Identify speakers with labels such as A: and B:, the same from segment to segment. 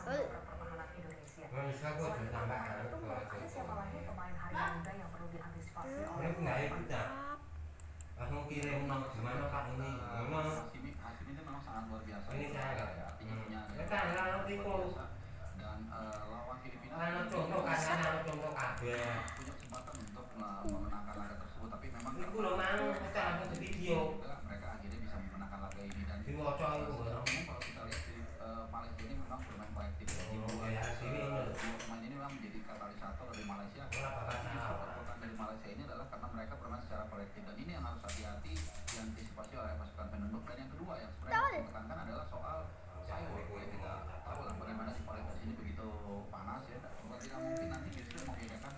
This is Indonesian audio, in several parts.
A: pertahanan Indonesia. Selain itu, ada siapa lagi pemain hari muda yang perlu diantisipasi oleh
B: langsung kirim gimana Kak ini
C: Hasim ini memang sangat luar biasa
B: ini saya
C: ya, artinya punya dan lawan Filipina
B: contoh kasarnya contoh kabeh
C: punya kesempatan untuk memenangkan laga tersebut, tapi memang
B: itu loh mang kita langsung di video
C: mereka akhirnya bisa memenangkan laga ini. Dan
B: diwaca itu
C: kalau kita lihat di Malaysia ini memang bermain kolektif ya. Dua pemain ini memang menjadi katalisator dari Malaysia. Kekuatan dari Malaysia ini adalah karena mereka bermain secara kolektif, dan ini yang harus hati-hati diantisipasi oleh pasukan penunduk. Dan yang kedua yang sebenarnya ditekankan adalah soal cyber. Kita tahu lah bagaimana di kualitas ini begitu panas ya. Bukan tidak mungkin nanti justru membedakan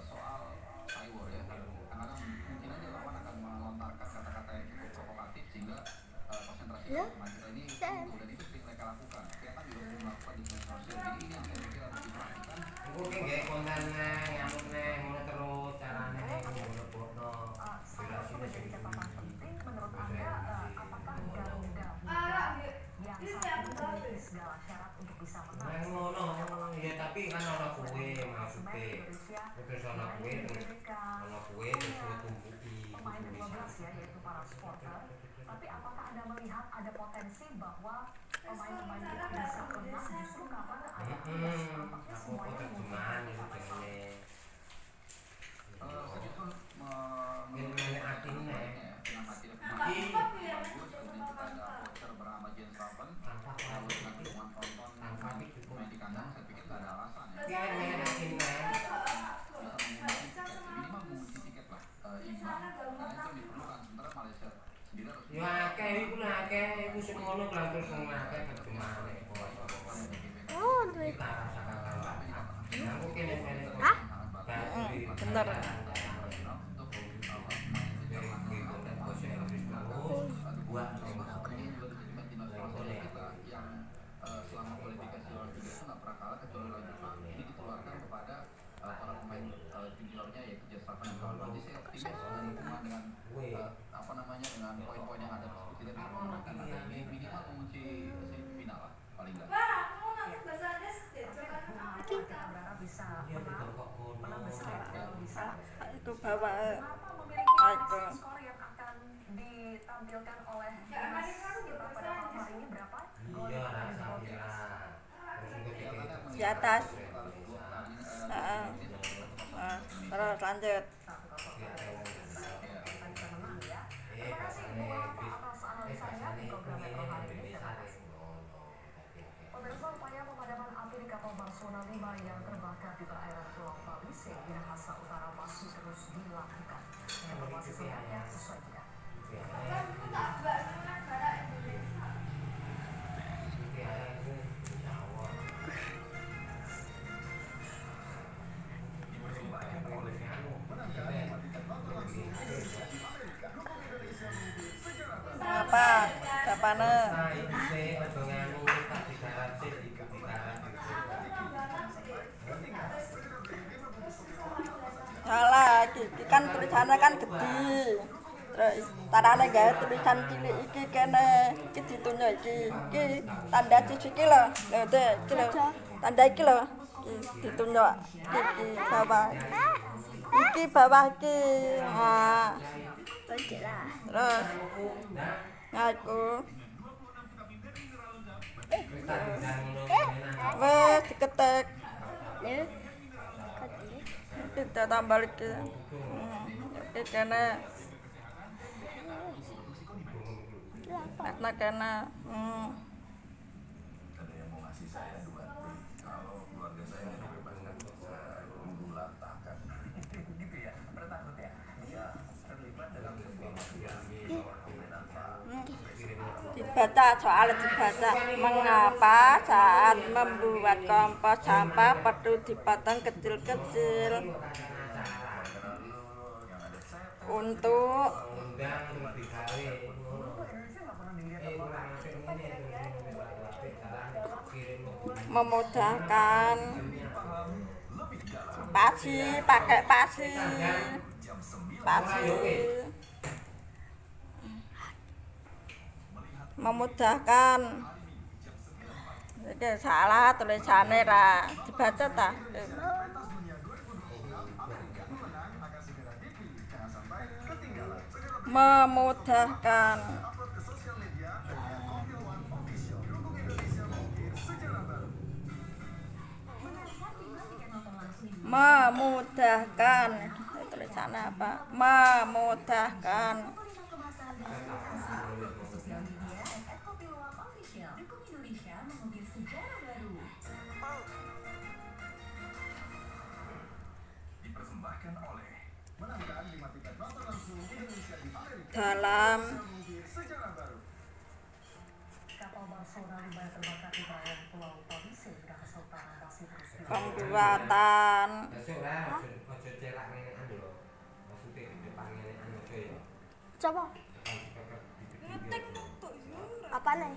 C: soal cyber ya. Karena mungkin aja lawan akan melontarkan kata-kata yang cukup provokatif sehingga konsentrasi pemain kita ini runtuh, dan itu sering mereka lakukan. Kita juga sering melakukan di media sosial. Jadi ini yang saya pikir harus diperhatikan.
B: mungkin kayak kontennya ngamuknya mulai terus caranya bodoh-bodoh
A: itu menjadi catatan penting menurut Anda. Apakah Garuda yang saat ini memiliki segala syarat untuk bisa menang?
B: ya tapi kan orang kue maksudnya terus orang kue terus tumpuki
A: pemain ke-12 ya, yaitu para supporter. Tapi apakah Anda melihat ada potensi bahwa pemain-pemain itu bisa menang justru karena ada tampaknya semuanya
B: terjemahan itu
C: Saya justru
B: ini artinya
C: dengan hati bagus, kemudian kita ada voucher bernama James Raven, lalu dengan dukungan penonton main di kandang, saya pikir nggak ada alasan ya. Minimal mengunci tiket lah imbang, karena itu yang diperlukan. Sementara Malaysia sendiri harus
B: ya kayak itu lah kayak itu semuanya pelan terus ngelakai terjemahan mungkin
D: bentar.
C: selama kualifikasi lawan juga itu nggak pernah kalah kecuali lawan Jepang. Ini dikeluarkan kepada para pemain juniornya yaitu Jasper dan kawan-kawan. Jadi saya optimis dengan hubungan dengan apa namanya dengan poin-poin yang ada tersebut kita bisa memenangkan laga ini, minimal mengunci semifinal lah paling nggak.
A: Berharap bisa menang besar kalau bisa.
D: Itu bawa
A: Kenapa memiliki skor yang akan ditampilkan oleh timnas kita pada malam hari ini berapa?
B: iya rasa kira
D: di atas. Terus lanjut.
A: Terima kasih Bu Alfa atas analisanya di program Metro hari ini. Terima kasih. Pemirsa, upaya pemadaman api di kapal Barcelona 5 yang terbakar di perairan Pulau Belize, Minahasa Utara masih terus dilakukan. Informasi selengkapnya usai jeda.
D: Apa? Sapane? Salah, iki kan tulisannya kan gede. Terus tarane gawe tulisan cilik iki kene, iki ditunjuk iki tanda cici iki lho. Lho iki lho. Tanda iki lho. Iki ditunjuk iki bawah. Iki bawah iki. Nah. Terus ngaku. Wes diketek. Kita tambah iki. Iki kene. Nak kene.
E: Ada yang mau ngasih saya 2T kalau keluarga saya nggak dibebaskan saya latahkan.
F: Gitu ya, pernah takut ya?
E: Iya, terlibat dalam sebuah mafia permainan Pak.
D: Dibaca soal dibaca mengapa saat membuat kompos sampah perlu dipotong kecil-kecil untuk memudahkan pasi, pakai pasi memudahkan Iki salah tulisannya ra dibaca ta. Memudahkan. Memudahkan. Tulisannya apa? Memudahkan.
A: Sosial media @kopiluwak_official. Dukung Indonesia mengukir sejarah baru.
E: Dipersembahkan oleh menangkan 5 tiket nonton langsung Indonesia di Amerika.
D: Dalam
E: Sejarah baru.
A: Kapal Barcelona 5 yang terbakar di perairan Pulau Palise, Minahasa Utara masih terus dilakukan.
D: pembuatan
B: Besok lah, ojo cerak ngene anu lho. Maksudnya di depan ngene anu ojo ya.
G: Coba
B: Ngetik
G: apa nih?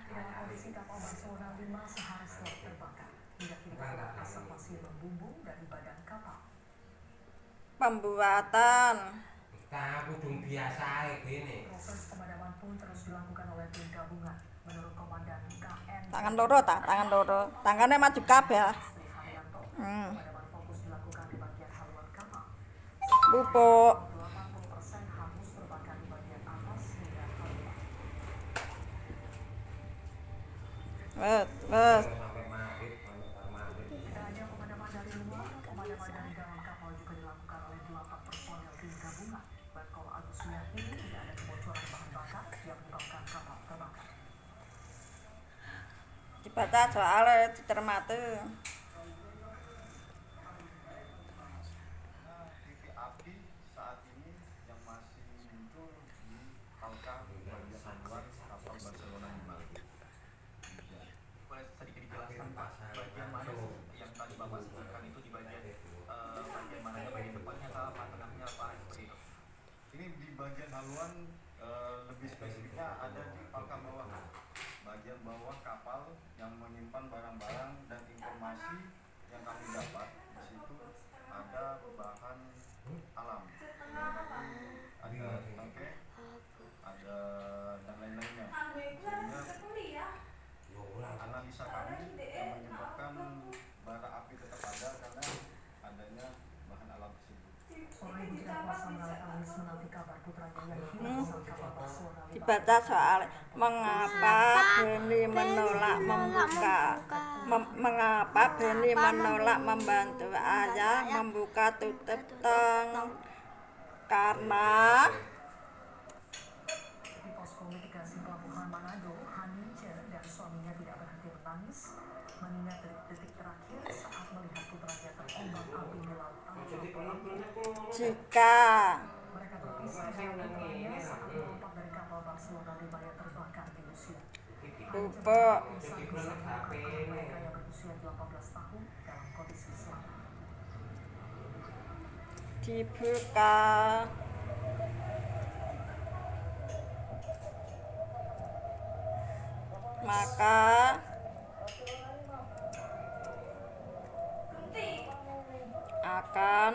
A: Dalam kondisi kapal Barcelona 5 sehari setelah terbakar, hingga kini asap masih membumbung dari badan kapal.
D: pembuatan
B: Nah, kudung biasa gini.
A: Proses pemadaman pun terus dilakukan oleh tim gabungan. Menurut Komandan KN
D: tangan loro ta, tangan loro. Tangannya maju kabeh.
A: Sri Haryanto,
D: Hmm.
A: pemadaman fokus dilakukan di bagian haluan kapal.
D: Pupuk.
A: 80% hangus terbakar di bagian atas hingga haluan.
D: Wes.
B: Sampai maghrib, sampai maghrib.
A: Tidak hanya pemadaman dari luar, pemadaman dari dalam kapal juga dilakukan oleh 8 personel tim gabungan. Letkol Agus meyakini tidak ada kebocoran bahan bakar yang menyebabkan kapal terbakar.
D: Dibaca soalnya dicermati.
H: Titik api saat ini yang masih muncul di Palka bagian luar kapal Barcelona 5.
C: Boleh sedikit dijelaskan Pak, bagian mana yang tadi Bapak sebutkan itu di bagian bagian mananya, bagian depannya apa, tengahnya apa, seperti itu?
H: Ini di bagian haluan, lebih spesifiknya ada di Palka bawah, bagian bawah kapal yang menyimpan barang-barang dan informasi yang kami dapat. Di situ ada bahan alam, ada tangke, ada dan lain-lainnya. Sehingga analisa kami yang menyebabkan bara api tetap ada karena adanya bahan alam tersebut.
A: Sore ini tidak kuasa menarik tangis menanti kabar putranya yang hilang saat kapal Barcelona 5
D: Dibaca soal mengapa Beni menolak membuka mengapa Beni menolak membantu ayah membuka tutup tong karena
A: di posko mitigasi pelabuhan Manado, Hanince dan suaminya tidak berhenti menangis mengingat detik-detik terakhir saat melihat putranya terombang-ambing di laut
D: jika
A: Mereka berpisah dengan putranya saat melompat dari kapal Barcelona 5 yang terbakar di Rusia.
D: pupuk
A: Mereka yang berusia 18 tahun dalam kondisi selamat.
D: dibuka maka akan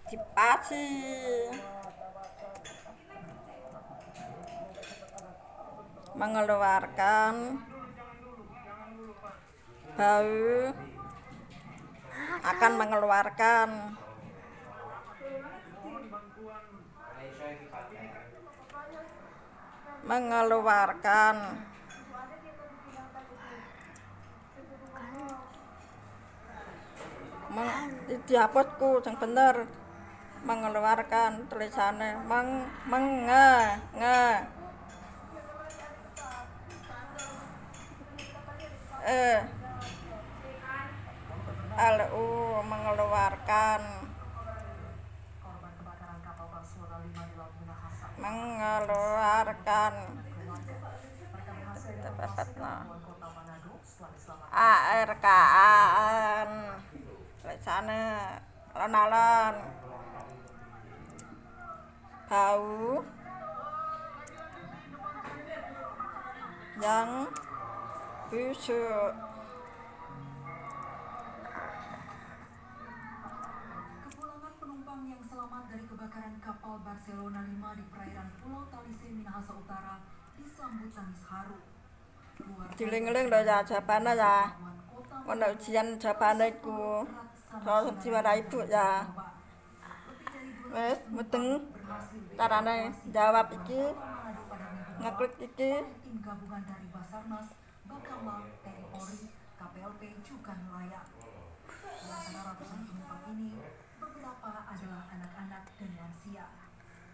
D: dipasi mengeluarkan bau akan mengeluarkan dihapusku yang bener mengeluarkan tulisannya LU mengeluarkan
A: Korban kebakaran kapal Barcelona 5 di Laut Minahasa.
D: mengeluarkan
A: Mereka berhasil dievakuasi ke pelabuhan kota Manado setelah diselamatkan.
D: ARKAN tulisannya alon-alon bau yang busuk
I: Kepulangan penumpang yang selamat dari kebakaran kapal Barcelona 5 di perairan Pulau Talise, Minahasa Utara disambut tangis haru. Keluarga
D: Diling-ling lho ya jawabane ya.
I: Pahlawan Kota
D: Ono ujian jawabane iku. Soal jiwa ibu ya. Wes mudeng carane jawab iki ngeklik iki.
I: tim gabungan dari Basarnas, Bakamla, TNI Polri, KPLP juga nelayan. Di antara ratusan penumpang ini, beberapa adalah anak-anak dan lansia.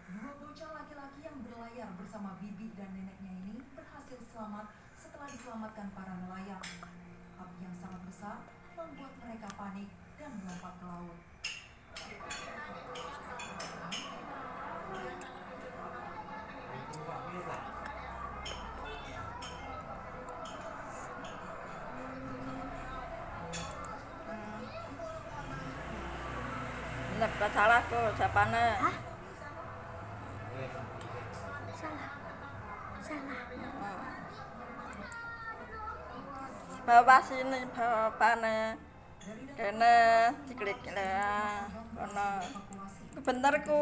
I: Dua bocah laki-laki yang berlayar bersama bibi dan neneknya ini berhasil selamat setelah diselamatkan para nelayan. Api yang sangat besar membuat mereka panik dan melompat ke laut.
D: Nek salah kok jawabane.
G: Salah. Salah.
D: Bawa sini bapakne. Kene diklik lah. Ono. Bener ku.